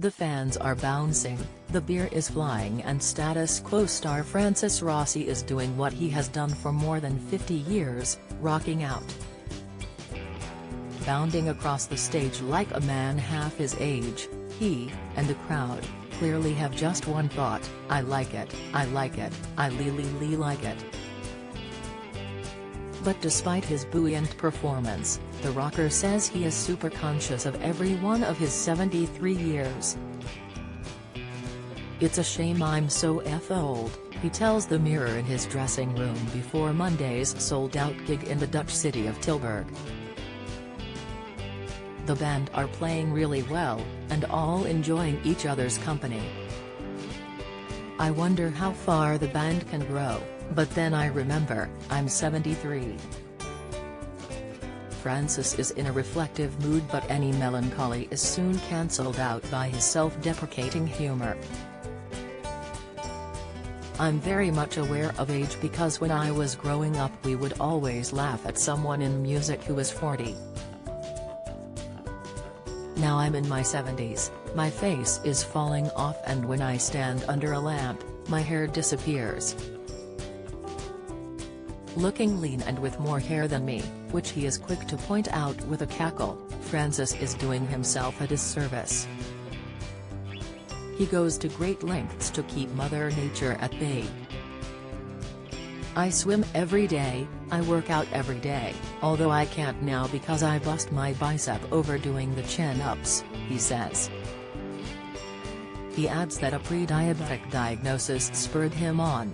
The fans are bouncing, the beer is flying, and status quo star Francis Rossi is doing what he has done for more than 50 years, rocking out. Bounding across the stage like a man half his age, he, and the crowd, clearly have just one thought: I like it, I like it, I really like it. But despite his buoyant performance, the rocker says he is super conscious of every one of his 73 years. "It's a shame I'm so old," he tells the Mirror in his dressing room before Monday's sold-out gig in the Dutch city of Tilburg. The band are playing really well, and all enjoying each other's company. "I wonder how far the band can grow, but then I remember, I'm 73. Francis is in a reflective mood, but any melancholy is soon cancelled out by his self-deprecating humor. "I'm very much aware of age because when I was growing up we would always laugh at someone in music who was 40. Now I'm in my 70s, my face is falling off, and when I stand under a lamp, my hair disappears." Looking lean and with more hair than me, which he is quick to point out with a cackle, Francis is doing himself a disservice. He goes to great lengths to keep Mother Nature at bay. "I swim every day, I work out every day, although I can't now because I bust my bicep overdoing the chin-ups," he says. He adds that a pre-diabetic diagnosis spurred him on.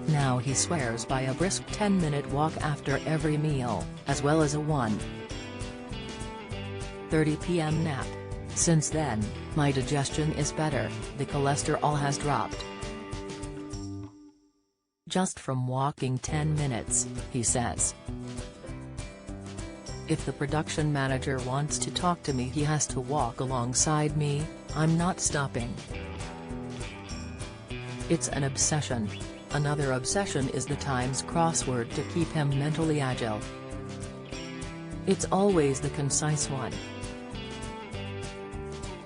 Now he swears by a brisk 10-minute walk after every meal, as well as a 1:30 p.m. nap. "Since then, my digestion is better, the cholesterol has dropped. Just from walking 10 minutes, he says. "If the production manager wants to talk to me he has to walk alongside me, I'm not stopping. It's an obsession." Another obsession is the Times crossword to keep him mentally agile. It's always the concise one.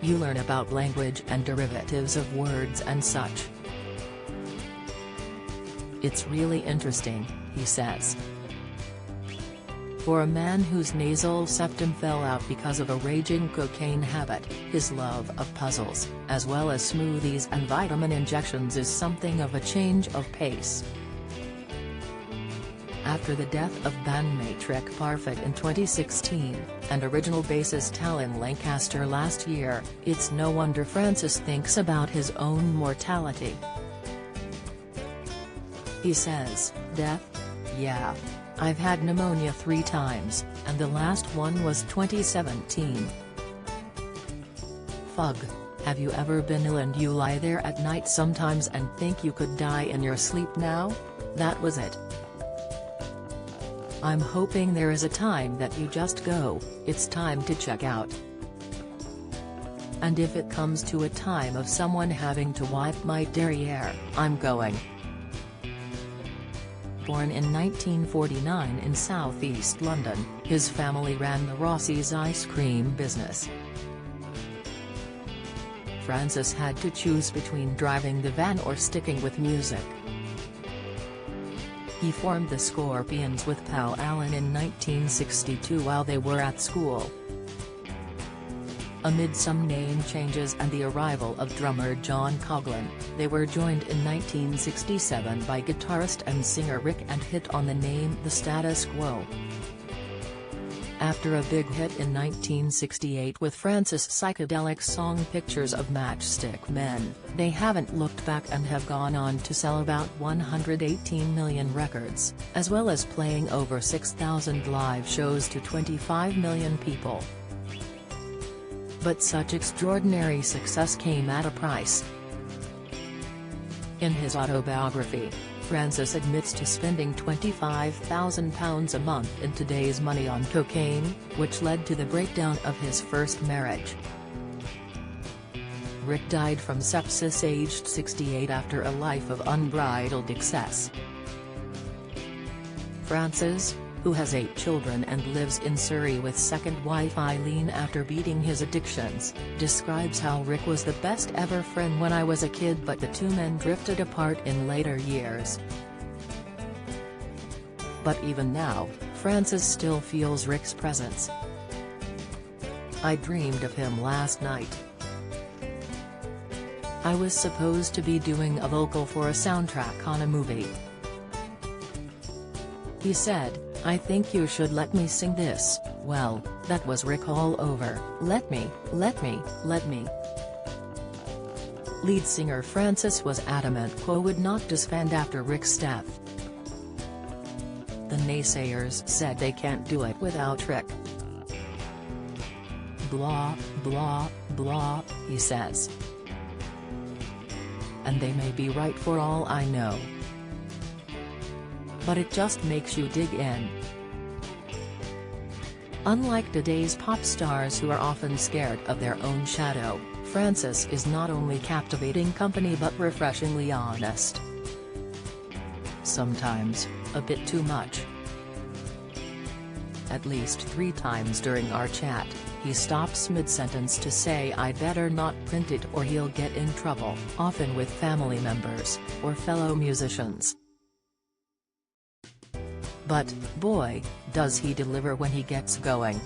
You learn about language and derivatives of words and such. "It's really interesting," he says. For a man whose nasal septum fell out because of a raging cocaine habit, his love of puzzles, as well as smoothies and vitamin injections, is something of a change of pace. After the death of bandmate Rick Parfitt in 2016, and original bassist Alan Lancaster last year, it's no wonder Francis thinks about his own mortality. He says, "Death? Yeah. I've had pneumonia 3 times, and the last one was 2017. Fug. Have you ever been ill and you lie there at night sometimes and think you could die in your sleep now? That was it. I'm hoping there is a time that you just go, it's time to check out. And if it comes to a time of someone having to wipe my derriere, I'm going." Born in 1949 in southeast London, his family ran the Rossi's ice cream business. Francis had to choose between driving the van or sticking with music. He formed the Scorpions with pal Alan in 1962 while they were at school. Amid some name changes and the arrival of drummer John Coughlin, they were joined in 1967 by guitarist and singer Rick and hit on the name The Status Quo. After a big hit in 1968 with Francis' psychedelic song Pictures of Matchstick Men, they haven't looked back and have gone on to sell about 118 million records, as well as playing over 6,000 live shows to 25 million people. But such extraordinary success came at a price. In his autobiography, Francis admits to spending £25,000 a month in today's money on cocaine, which led to the breakdown of his first marriage. Rick died from sepsis aged 68 after a life of unbridled excess. Francis, who has 8 children and lives in Surrey with second wife Eileen after beating his addictions, describes how Rick was the best ever friend when I was a kid, but the two men drifted apart in later years. But even now, Francis still feels Rick's presence. I dreamed of him last night. I was supposed to be doing a vocal for a soundtrack on a movie. He said, "I think you should let me sing this." Well, that was Rick all over. Let me. Lead singer Francis was adamant Quo would not disband after Rick's death. The naysayers said they can't do it without Rick. Blah, blah, blah, he says. And they may be right for all I know. But it just makes you dig in. Unlike today's pop stars who are often scared of their own shadow, Francis is not only captivating company but refreshingly honest. Sometimes, a bit too much. At least 3 times during our chat, he stops mid-sentence to say I'd better not print it or he'll get in trouble, often with family members, or fellow musicians. But, boy, does he deliver when he gets going.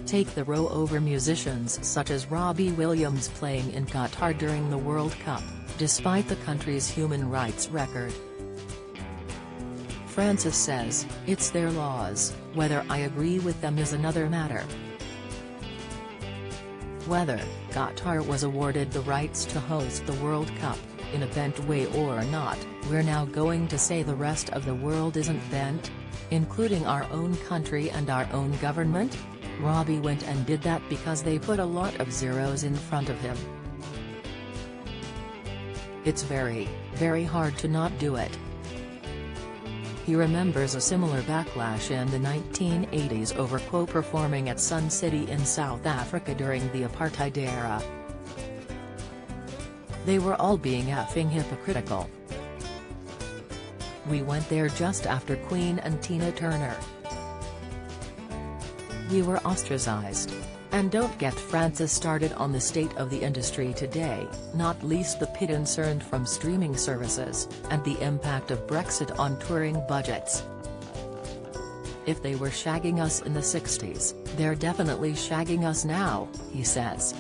Take the row-over musicians such as Robbie Williams playing in Qatar during the World Cup, despite the country's human rights record. Francis says, it's their laws, whether I agree with them is another matter. Whether Qatar was awarded the rights to host the World Cup, in a bent way or not, we're now going to say the rest of the world isn't bent? Including our own country and our own government? Robbie went and did that because they put a lot of zeros in front of him. It's very, very hard to not do it. He remembers a similar backlash in the 1980s over Quo performing at Sun City in South Africa during the apartheid era. They were all being effing hypocritical. We went there just after Queen and Tina Turner. We were ostracized. And don't get Francis started on the state of the industry today, not least the concern from streaming services, and the impact of Brexit on touring budgets. If they were shagging us in the 60s, they're definitely shagging us now, he says.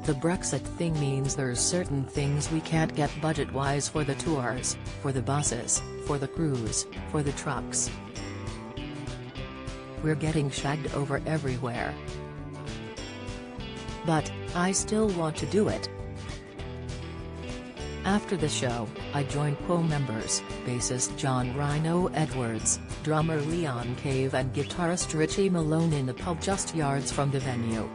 The Brexit thing means there's certain things we can't get budget-wise for the tours, for the buses, for the crews, for the trucks. We're getting shagged over everywhere. But, I still want to do it. After the show, I joined Quo members, bassist John Rhino Edwards, drummer Leon Cave and guitarist Richie Malone in the pub just yards from the venue.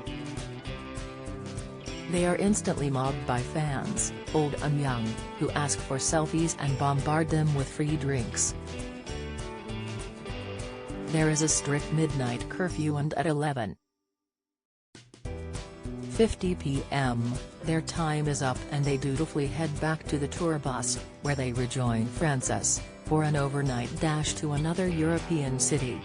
They are instantly mobbed by fans, old and young, who ask for selfies and bombard them with free drinks. There is a strict midnight curfew and at 11:50 p.m., their time is up and they dutifully head back to the tour bus, where they rejoin Francis, for an overnight dash to another European city.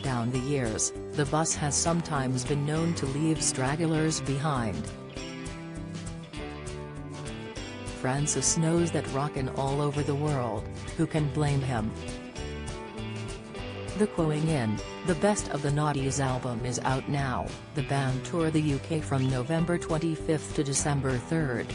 Down the years, the bus has sometimes been known to leave stragglers behind. Francis knows that rockin' all over the world, who can blame him? The Quoing In, the Best of the Naughties album is out now. The band tour the UK from November 25 to December 3.